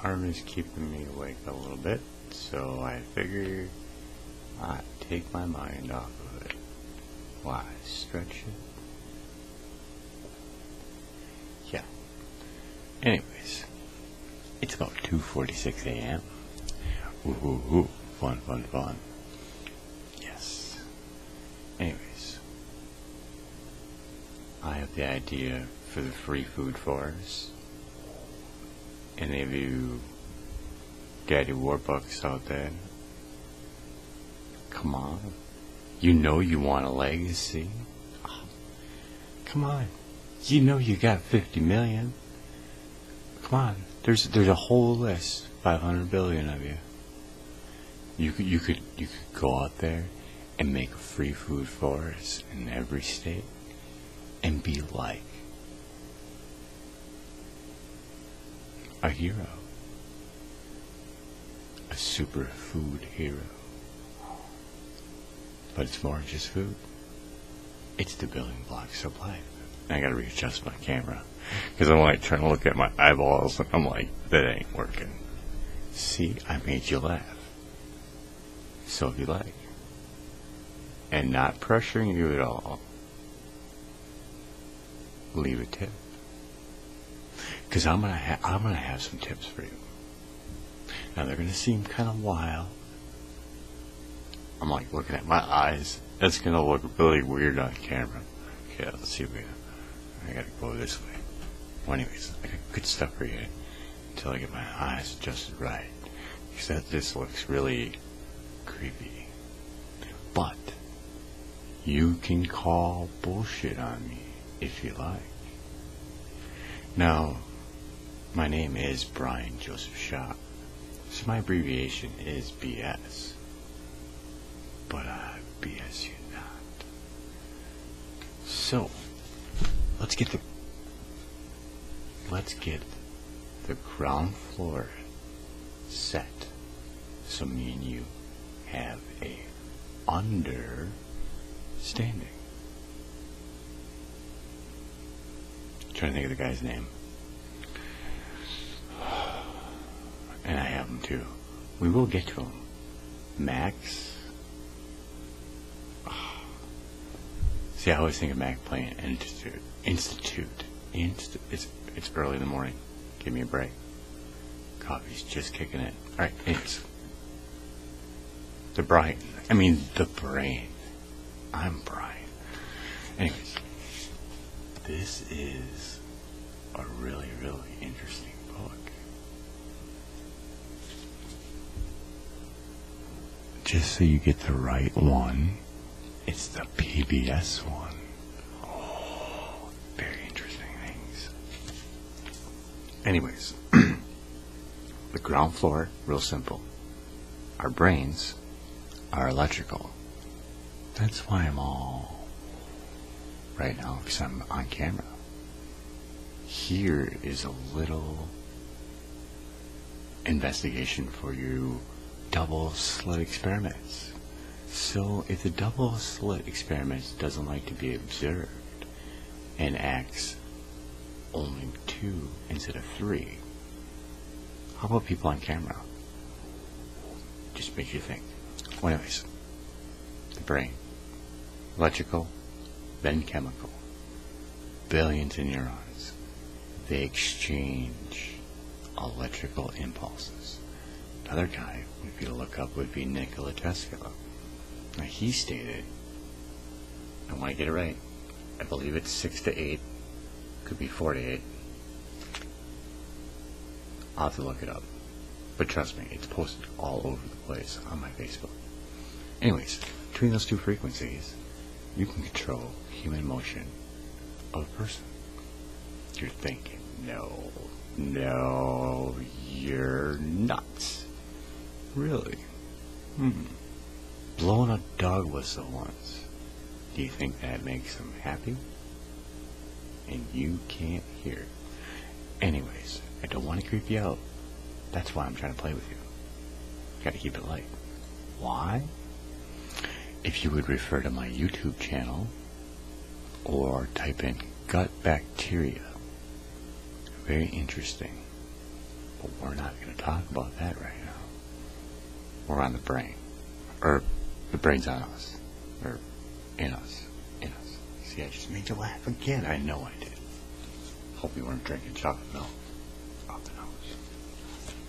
arm is keeping me awake a little bit, so I figured I'd take my mind off of it. Why, stretch it? Yeah. Anyways, it's about 2:46 a.m. Ooh, fun. Yes. Anyways, I have the idea for the free food forest. Any of you Daddy Warbucks out there, come on. You know you want a legacy. Oh, come on. You know you got 50 million. Come on. There's a whole list, 500 billion of you. You could go out there and make a free food forest in every state and be like a hero. A superfood hero. But it's more than just food. It's the building blocks of life. I gotta readjust my camera because I'm like trying to look at my eyeballs and I'm like, that ain't working. See, I made you laugh. So if you like. And not pressuring you at all. Leave a tip. Because I'm gonna have some tips for you. Now they're gonna seem kind of wild. I'm like looking at my eyes. That's gonna look really weird on camera. Okay, let's see if I gotta go this way. Well, anyways, I got good stuff for you until I get my eyes adjusted right. Because this looks really creepy. But you can call bullshit on me if you like. Now, my name is Brian Joseph Schaar, so my abbreviation is BS. But I BS you not. So, let's get the ground floor set so me and you have a understanding. Trying to think of the guy's name. And I have him too. We will get to him. Max. See, I always think of Mac playing Institute. It's early in the morning. Give me a break. Coffee's just kicking in. Alright, it's the brain. I'm Brian. Anyways, this is a really, really interesting book. Just so you get the right one, it's the PBS one. Oh, very interesting things. Anyways, the ground floor, real simple. Our brains are electrical. That's why I'm all right now, because I'm on camera. Here is a little investigation for you double slit experiments. So if the double slit experiment doesn't like to be observed and acts only 2 instead of 3, how about people on camera? Just makes you think. Well, anyways, the brain, electrical, then chemical, billions of neurons. They exchange electrical impulses. Another guy, if you look up, would be Nikola Tesla. Now he stated, I want to get it right, I believe it's 6 to 8, could be 4 to 8. I'll have to look it up. But trust me, it's posted all over the place on my Facebook. Anyways, between those two frequencies, you can control human motion of a person. You're thinking, no, you're nuts. Really? Blowing a dog whistle once. Do you think that makes them happy? And you can't hear it. Anyways, I don't want to creep you out. That's why I'm trying to play with you. Gotta keep it light. Why? If you would refer to my YouTube channel or type in gut bacteria. Very interesting. But we're not going to talk about that right now. We're on the brain. Or the brain's on us. Or in us. In us. See, I just made you laugh again. I know I did. Hope you weren't drinking chocolate milk off the nose.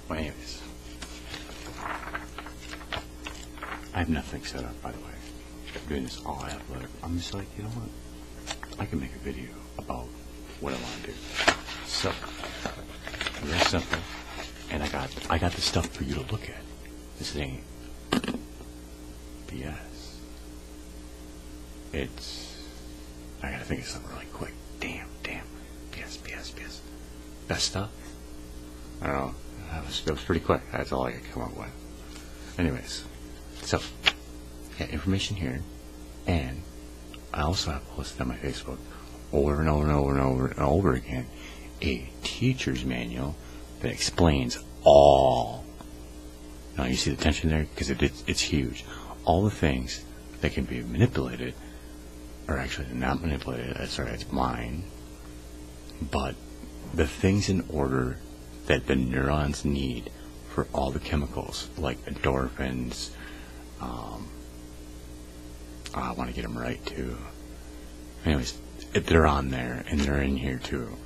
Well, anyways. I have nothing set up, by the way. I'm doing this all out. I'm just like, you know what? I can make a video about what I want to do. So, real simple. And I got the stuff for you to look at. This ain't BS. I gotta think of something really quick. Damn. BS. Best stuff? I don't know. That was pretty quick. That's all I could come up with. Anyways. So, yeah, information here. And I also have posted on my Facebook over and over again a teacher's manual that explains all. Now you see the tension there? Because it's huge. All the things that can be manipulated, or actually not manipulated, it's mine, but the things in order that the neurons need for all the chemicals, like endorphins, I want to get them right too. Anyways, they're on there, and they're in here too.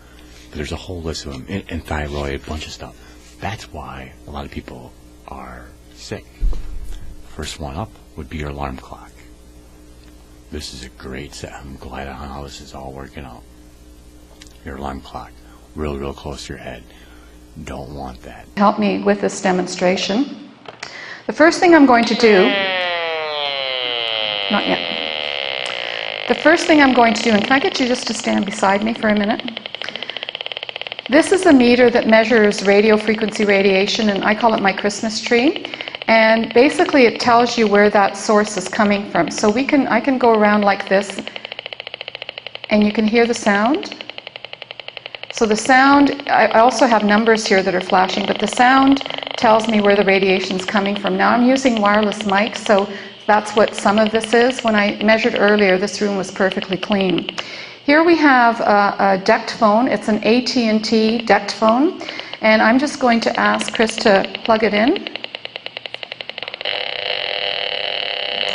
There's a whole list of them, and thyroid, a bunch of stuff. That's why a lot of people are sick. First one up would be your alarm clock. This is a great set. I'm glad on how this is all working out. Your alarm clock, real close to your head. Don't want that. Help me with this demonstration. The first thing I'm going to do, not yet. The first thing I'm going to do, and can I get you just to stand beside me for a minute? This is a meter that measures radio frequency radiation, and I call it my Christmas tree. And basically it tells you where that source is coming from. So I can go around like this, and you can hear the sound. So the sound, I also have numbers here that are flashing, but the sound tells me where the radiation is coming from. Now I'm using wireless mics, so that's what some of this is. When I measured earlier, this room was perfectly clean. Here we have a DECT phone. It's an AT&T DECT phone, and I'm just going to ask Chris to plug it in.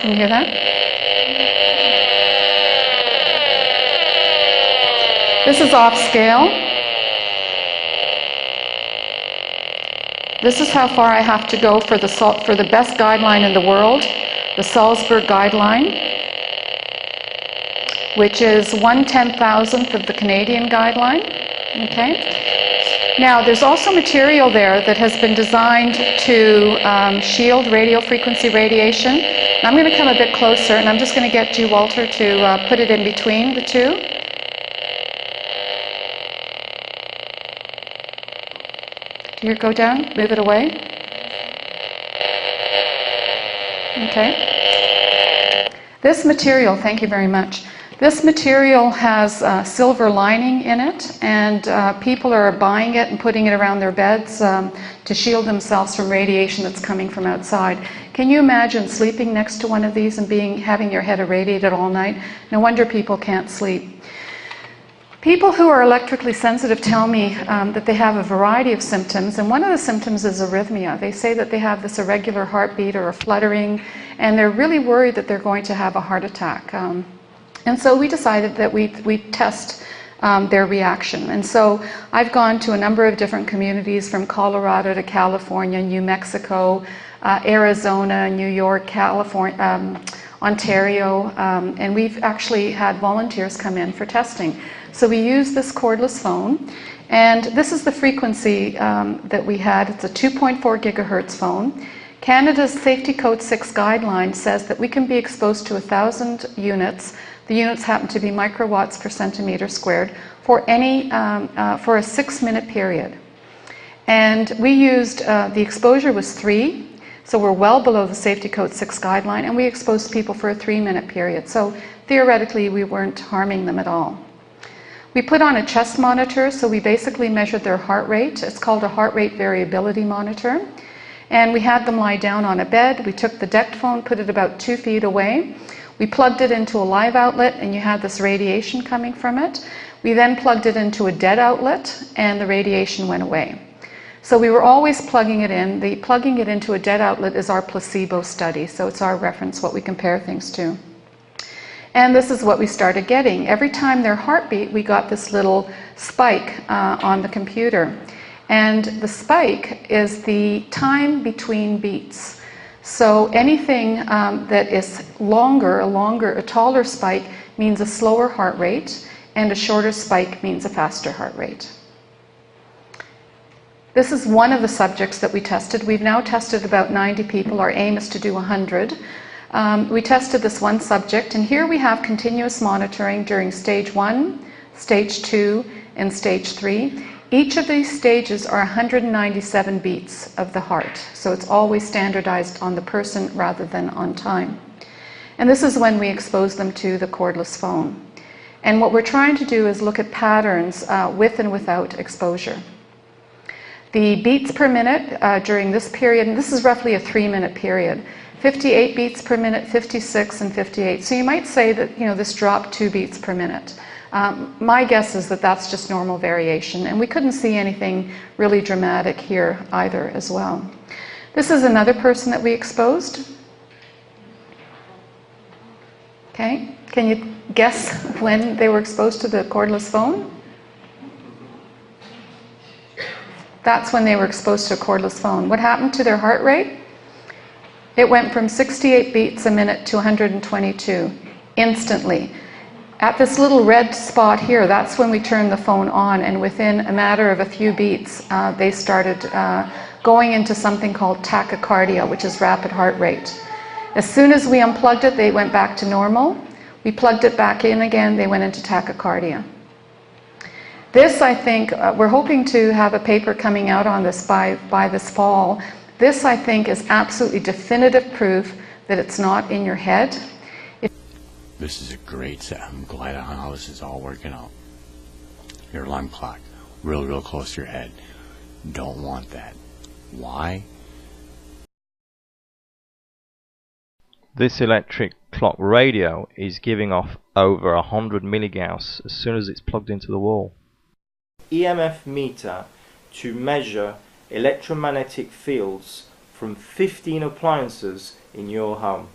Can you hear that? This is off scale. This is how far I have to go for the best guideline in the world, the Salzburg guideline, which is 1/10,000th of the Canadian guideline. Okay. Now, there's also material there that has been designed to shield radio frequency radiation. I'm going to come a bit closer, and I'm just going to get you, Walter, to put it in between the two. Do you hear it go down? Move it away. Okay. This material, thank you very much. This material has silver lining in it, and people are buying it and putting it around their beds to shield themselves from radiation that's coming from outside. Can you imagine sleeping next to one of these and having your head irradiated all night? No wonder people can't sleep. People who are electrically sensitive tell me that they have a variety of symptoms, and one of the symptoms is arrhythmia. They say that they have this irregular heartbeat or a fluttering, and they're really worried that they're going to have a heart attack. And so we decided that we test their reaction. And so I've gone to a number of different communities, from Colorado to California, New Mexico, Arizona, New York, California, Ontario, and we've actually had volunteers come in for testing. So we use this cordless phone, and this is the frequency that we had. It's a 2.4 gigahertz phone. Canada's Safety Code 6 guideline says that we can be exposed to 1,000 units. The units happen to be microwatts per centimeter squared for for a 6-minute period. And we used, the exposure was 3, so we're well below the Safety Code 6 guideline, and we exposed people for a 3-minute period. So theoretically, we weren't harming them at all. We put on a chest monitor, so we basically measured their heart rate. It's called a heart rate variability monitor. And we had them lie down on a bed. We took the DECT phone, put it about 2 feet away. We plugged it into a live outlet, and you had this radiation coming from it. We then plugged it into a dead outlet, and the radiation went away. So we were always plugging it in. The plugging it into a dead outlet is our placebo study, so it's our reference, what we compare things to. And this is what we started getting. Every time their heart beat, we got this little spike on the computer. And the spike is the time between beats. So anything that is longer, a taller spike means a slower heart rate, and a shorter spike means a faster heart rate. This is one of the subjects that we tested. We've now tested about 90 people. Our aim is to do 100. We tested this one subject, and here we have continuous monitoring during stage 1, stage 2, and stage 3. Each of these stages are 197 beats of the heart, so it's always standardized on the person rather than on time. And this is when we expose them to the cordless phone. And what we're trying to do is look at patterns with and without exposure. The beats per minute during this period, and this is roughly a 3-minute period, 58 beats per minute, 56, and 58. So you might say that, this dropped 2 beats per minute. My guess is that that's just normal variation, and we couldn't see anything really dramatic here either as well. This is another person that we exposed. Okay, can you guess when they were exposed to the cordless phone? That's when they were exposed to a cordless phone. What happened to their heart rate? It went from 68 beats a minute to 122 instantly. At this little red spot here, that's when we turned the phone on, and within a matter of a few beats, they started going into something called tachycardia, which is rapid heart rate. As soon as we unplugged it, they went back to normal. We plugged it back in again, they went into tachycardia. This, I think, we're hoping to have a paper coming out on this by this fall. This, I think, is absolutely definitive proof that it's not in your head. This is a great set. I'm glad on how this is all working out. Your alarm clock, real close to your head. Don't want that. Why? This electric clock radio is giving off over 100 milligauss as soon as it's plugged into the wall. EMF meter to measure electromagnetic fields from 15 appliances in your home.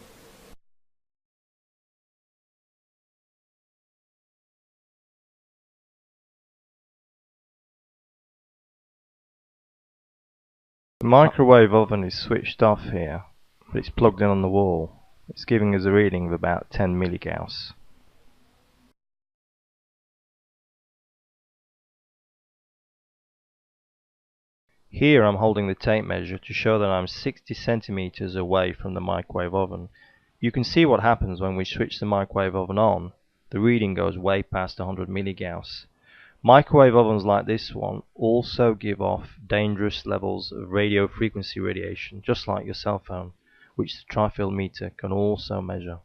The microwave oven is switched off here, but it's plugged in on the wall. It's giving us a reading of about 10 milligauss. Here I'm holding the tape measure to show that I'm 60 centimeters away from the microwave oven. You can see what happens when we switch the microwave oven on. The reading goes way past 100 milligauss. Microwave ovens like this one also give off dangerous levels of radio frequency radiation, just like your cell phone, which the tri-field meter can also measure.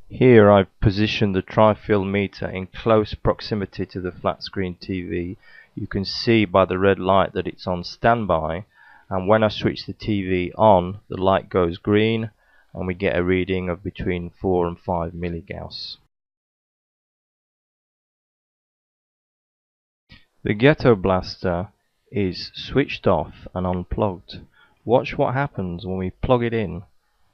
Here I've positioned the tri-field meter in close proximity to the flat screen TV. You can see by the red light that it's on standby, and when I switch the TV on, the light goes green and we get a reading of between 4 and 5 milligauss. The ghetto blaster is switched off and unplugged. Watch what happens when we plug it in.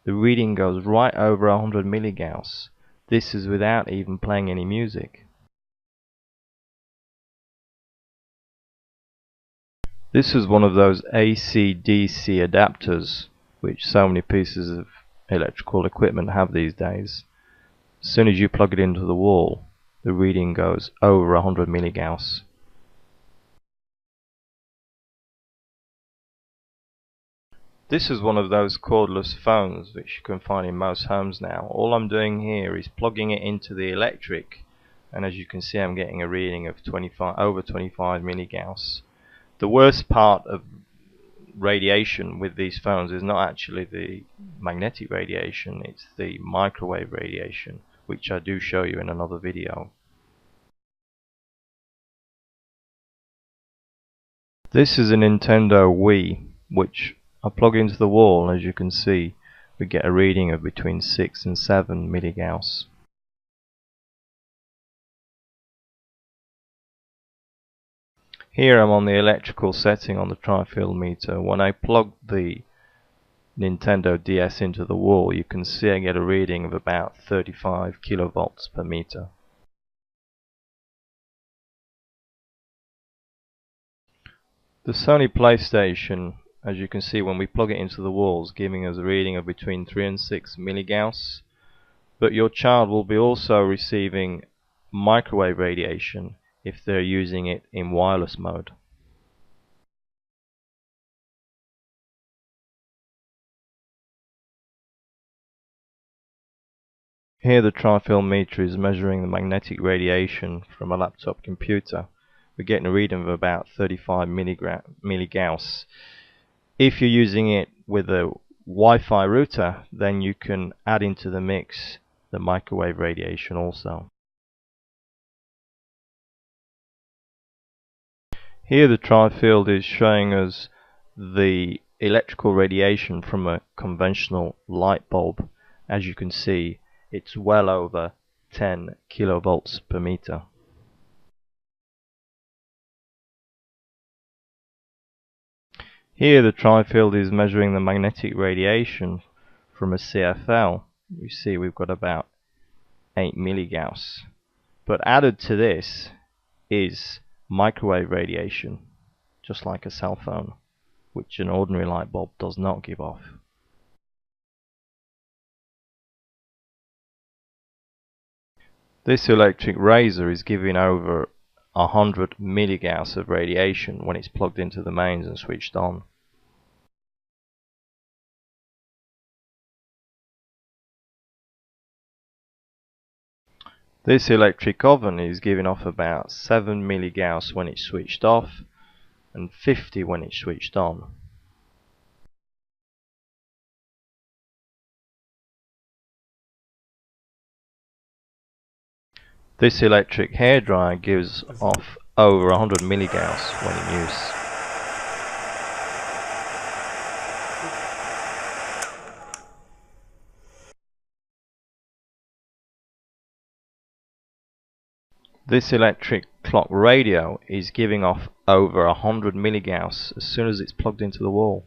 The reading goes right over 100 milligauss. This is without even playing any music. This is one of those AC-DC adapters which so many pieces of electrical equipment have these days. As soon as you plug it into the wall, the reading goes over 100 milligauss. This is one of those cordless phones which you can find in most homes now. All I'm doing here is plugging it into the electric, and as you can see I'm getting a reading of over 25 milligauss. The worst part of radiation with these phones is not actually the magnetic radiation, it's the microwave radiation, which I do show you in another video. This is a Nintendo Wii, which I plug into the wall, and as you can see we get a reading of between 6 and 7 milligauss. Here I'm on the electrical setting on the tri-field meter. When I plug the Nintendo DS into the wall, you can see I get a reading of about 35 kilovolts per meter. The Sony PlayStation, as you can see when we plug it into the walls, giving us a reading of between 3 and 6 milligauss. But your child will be also receiving microwave radiation if they're using it in wireless mode. Here the tri-film meter is measuring the magnetic radiation from a laptop computer. We're getting a reading of about 35 milligauss. If you're using it with a Wi-Fi router, then you can add into the mix the microwave radiation also. Here the tri-field is showing us the electrical radiation from a conventional light bulb. As you can see, it's well over 10 kilovolts per meter. Here the tri-field is measuring the magnetic radiation from a CFL. You see we've got about 8 milligauss. But added to this is microwave radiation, just like a cell phone, which an ordinary light bulb does not give off. This electric razor is giving over 100 milligauss of radiation when it's plugged into the mains and switched on. This electric oven is giving off about 7 milligauss when it's switched off and 50 when it's switched on. This electric hairdryer gives off over 100 milligauss when in use. This electric clock radio is giving off over 100 milligauss as soon as it's plugged into the wall.